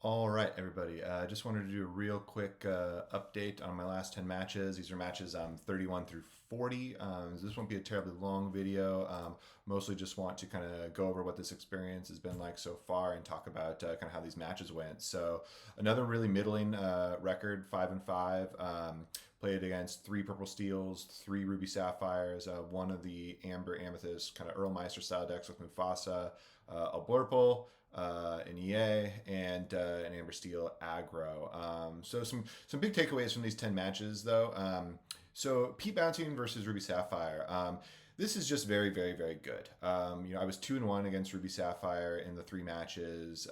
All right, everybody. I just wanted to do a real quick update on my last 10 matches. These are matches 31 through 40. This won't be a terribly long video. Mostly just want to kind of go over what this experience has been like so far and talk about kind of how these matches went. So, another really middling record, 5 and 5. Played against 3 Purple Steels, 3 Ruby Sapphires, one of the Amber Amethyst kind of Earlmeister style decks with Mufasa, a Blurple, an EA, and an Amber Steel aggro. So some big takeaways from these 10 matches though. So Pete Bouncing versus Ruby Sapphire. This is just very, very, very good. I was 2-1 against Ruby Sapphire in the 3 matches.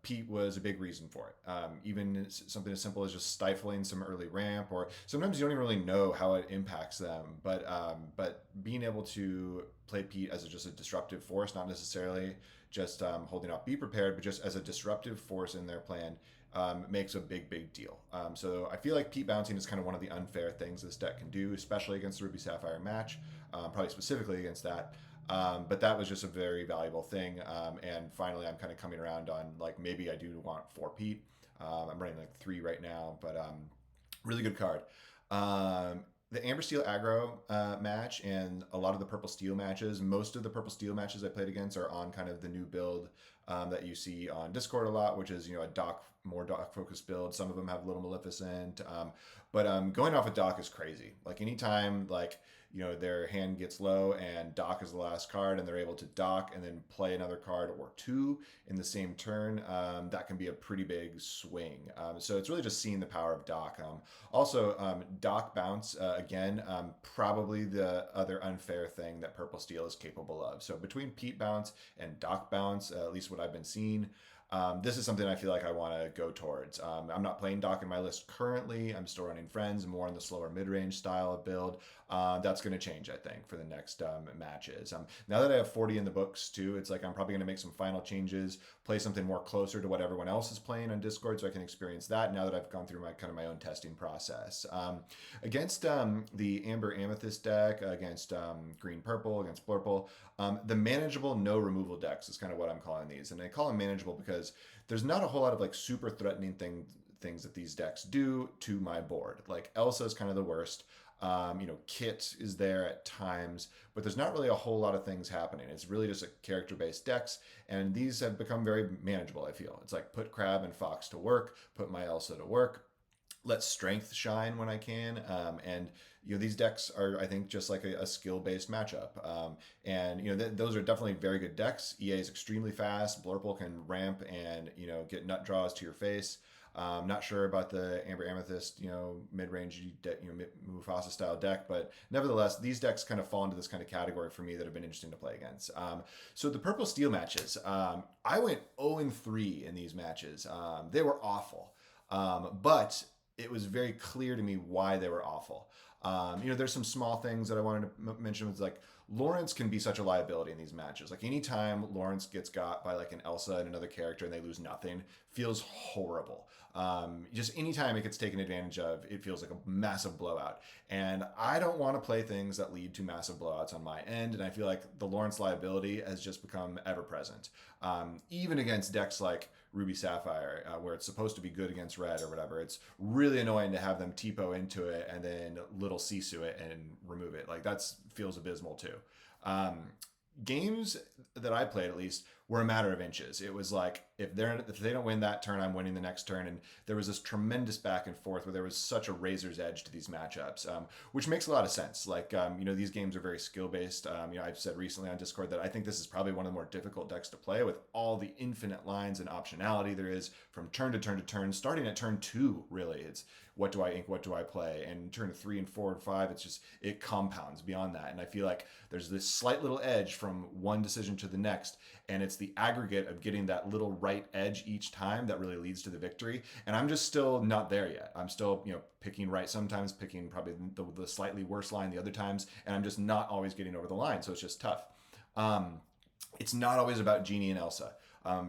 Pete was a big reason for it. Even something as simple as just stifling some early ramp, or sometimes you don't even really know how it impacts them. But being able to play Pete as just a disruptive force, not necessarily just holding off Be Prepared, but just as a disruptive force in their plan, makes a big, big deal. So I feel like Pete Bouncing is kind of one of the unfair things this deck can do, especially against the Ruby Sapphire match, probably specifically against that. But that was just a very valuable thing. And finally, I'm kind of coming around on like maybe I do want 4 Pete. I'm running like 3 right now, but really good card. The Amber Steel aggro match and a lot of the Purple Steel matches, most of the Purple Steel matches I played against are on kind of the new build that you see on Discord a lot, which is, a more dock focused build. Some of them have Little Maleficent. But going off of dock is crazy. Like anytime, their hand gets low and dock is the last card and they're able to dock and then play another card or 2 in the same turn, that can be a pretty big swing. So it's really just seeing the power of dock. Also, dock bounce, again, probably the other unfair thing that Purple Steel is capable of. So between Pete bounce and dock bounce, at least what I've been seeing, this is something I feel like I want to go towards. I'm not playing Dock in my list currently. I'm still running Friends, more on the slower mid-range style of build. That's going to change, I think, for the next matches. Now that I have 40 in the books, too, it's like I'm probably going to make some final changes, play something more closer to what everyone else is playing on Discord so I can experience that now that I've gone through my own testing process. Against the Amber Amethyst deck, against Green Purple, against Blurple, the manageable no removal decks is kind of what I'm calling these. And I call them manageable because there's not a whole lot of like super threatening things that these decks do to my board. Like Elsa is kind of the worst. Kit is there at times, but there's not really a whole lot of things happening. It's really just a character-based decks, and these have become very manageable, I feel. It's like put Crab and Fox to work, put my Elsa to work, let Strength shine when I can, and these decks are, I think, just like a skill-based matchup. Those are definitely very good decks. EA is extremely fast. Blurple can ramp and get nut draws to your face. Not sure about the Amber Amethyst, mid-range, Mufasa style deck, but nevertheless, these decks kind of fall into this kind of category for me that have been interesting to play against. So the Purple Steel matches, I went 0-3 in these matches. They were awful, but it was very clear to me why they were awful. There's some small things that I wanted to mention. Was like Lawrence can be such a liability in these matches. Like anytime Lawrence gets got by like an Elsa and another character and they lose nothing, feels horrible. Just anytime it gets taken advantage of, it feels like a massive blowout. And I don't want to play things that lead to massive blowouts on my end. And I feel like the Lawrence liability has just become ever present. Even against decks like Ruby Sapphire, where it's supposed to be good against red or whatever, it's really annoying to have them TPO into it and then little Sisu it and remove it. Like that feels abysmal too. Games that I played, at least, were a matter of inches. It was like if they don't win that turn, I'm winning the next turn, and there was this tremendous back and forth where there was such a razor's edge to these matchups, which makes a lot of sense. Like these games are very skill based. I've said recently on Discord that I think this is probably one of the more difficult decks to play with all the infinite lines and optionality there is from turn to turn to turn. Starting at turn 2, really, it's what do I ink, what do I play, and turn 3 and 4 and 5, it compounds beyond that. And I feel like there's this slight little edge from one decision to the next, and it's the aggregate of getting that little right edge each time that really leads to the victory. And I'm just still not there yet. I'm still, picking right sometimes, picking probably the slightly worse line the other times, and I'm just not always getting over the line. So it's just tough. It's not always about Genie and Elsa.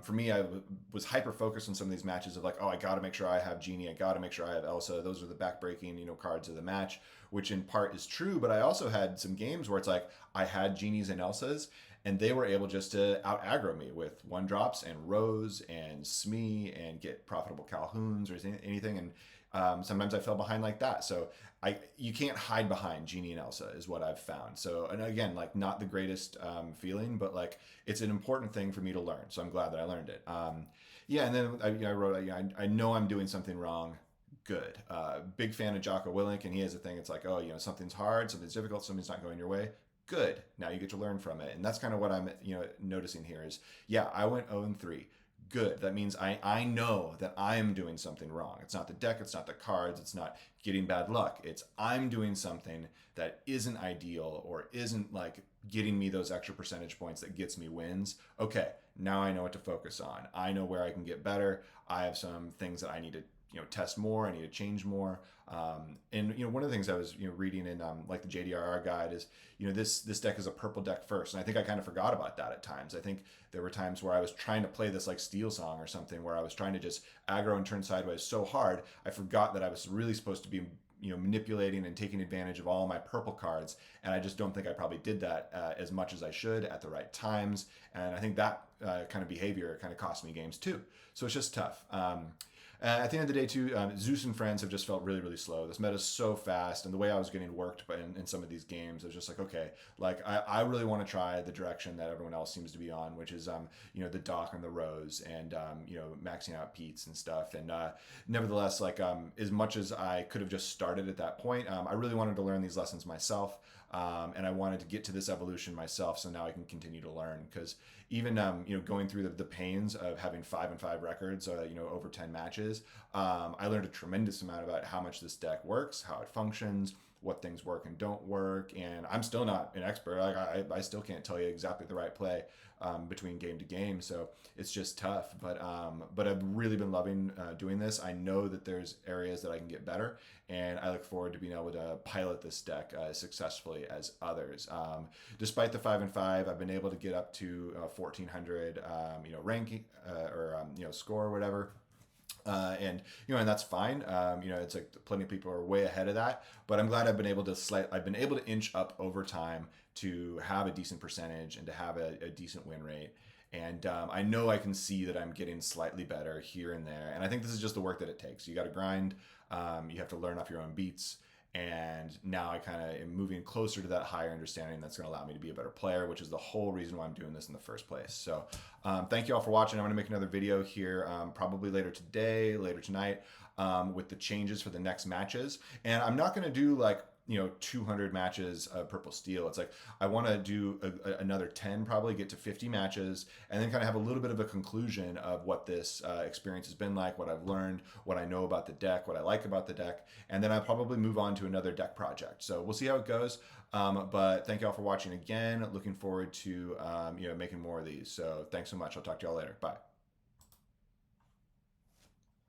For me, I was hyper focused on some of these matches of like, oh, I got to make sure I have Genie. I got to make sure I have Elsa. Those are the backbreaking, cards of the match, which in part is true. But I also had some games where it's like I had Genies and Elsas, and they were able just to out aggro me with one drops and Rose and Smee and get profitable Calhouns or anything. And sometimes I fell behind like that. So you can't hide behind Genie and Elsa is what I've found. So, and again, like not the greatest feeling, but like it's an important thing for me to learn. So I'm glad that I learned it. Yeah, and then I wrote, I know I'm doing something wrong. Good. Big fan of Jocko Willink, and he has a thing. It's like, oh, something's hard, something's difficult, something's not going your way. Good. Now you get to learn from it, and that's kind of what I'm, noticing here is, yeah, I went 0-3. Good. That means I know that I'm doing something wrong. It's not the deck, it's not the cards, it's not getting bad luck. It's I'm doing something that isn't ideal or isn't like getting me those extra percentage points that gets me wins. Okay, now I know what to focus on. I know where I can get better. I have some things that I need to test more. I need to change more. And one of the things I was reading in like the JDRR guide is this deck is a purple deck first, and I think I kind of forgot about that at times. I think there were times where I was trying to play this like Steel Song or something, where I was trying to just aggro and turn sideways so hard, I forgot that I was really supposed to be manipulating and taking advantage of all my purple cards, and I just don't think I probably did that as much as I should at the right times, and I think that kind of behavior kind of cost me games too. So it's just tough. At the end of the day, too, Zeus and friends have just felt really, really slow. This meta is so fast, and the way I was getting worked in some of these games, I was just like, okay, like I really want to try the direction that everyone else seems to be on, which is, the Doc and the Rose, and maxing out Pete's and stuff. And nevertheless, like as much as I could have just started at that point, I really wanted to learn these lessons myself. And I wanted to get to this evolution myself, so now I can continue to learn. Because even going through the pains of having 5-5 records, over 10 matches, I learned a tremendous amount about how much this deck works, how it functions, what things work and don't work. And I'm still not an expert. Like I still can't tell you exactly the right play between game to game. So it's just tough. But I've really been loving doing this. I know that there's areas that I can get better, and I look forward to being able to pilot this deck as successfully as others. Despite the 5-5, I've been able to get up to 1400, ranking or score or whatever. And that's fine. It's like plenty of people are way ahead of that, but I'm glad I've been able to inch up over time to have a decent percentage and to have a decent win rate. And I know I can see that I'm getting slightly better here and there. And I think this is just the work that it takes. You got to grind. You have to learn off your own beats. And now I kind of am moving closer to that higher understanding that's going to allow me to be a better player, which is the whole reason why I'm doing this in the first place. So thank you all for watching. I'm going to make another video here probably later today, later tonight, with the changes for the next matches. And I'm not going to do like 200 matches of Purple Steel. It's like I want to do another 10, probably get to 50 matches, and then kind of have a little bit of a conclusion of what this experience has been like, what I've learned, what I know about the deck, what I like about the deck, and then I'll probably move on to another deck project. So we'll see how it goes. But thank you all for watching again. Looking forward to making more of these. So thanks so much. I'll talk to y'all later. Bye.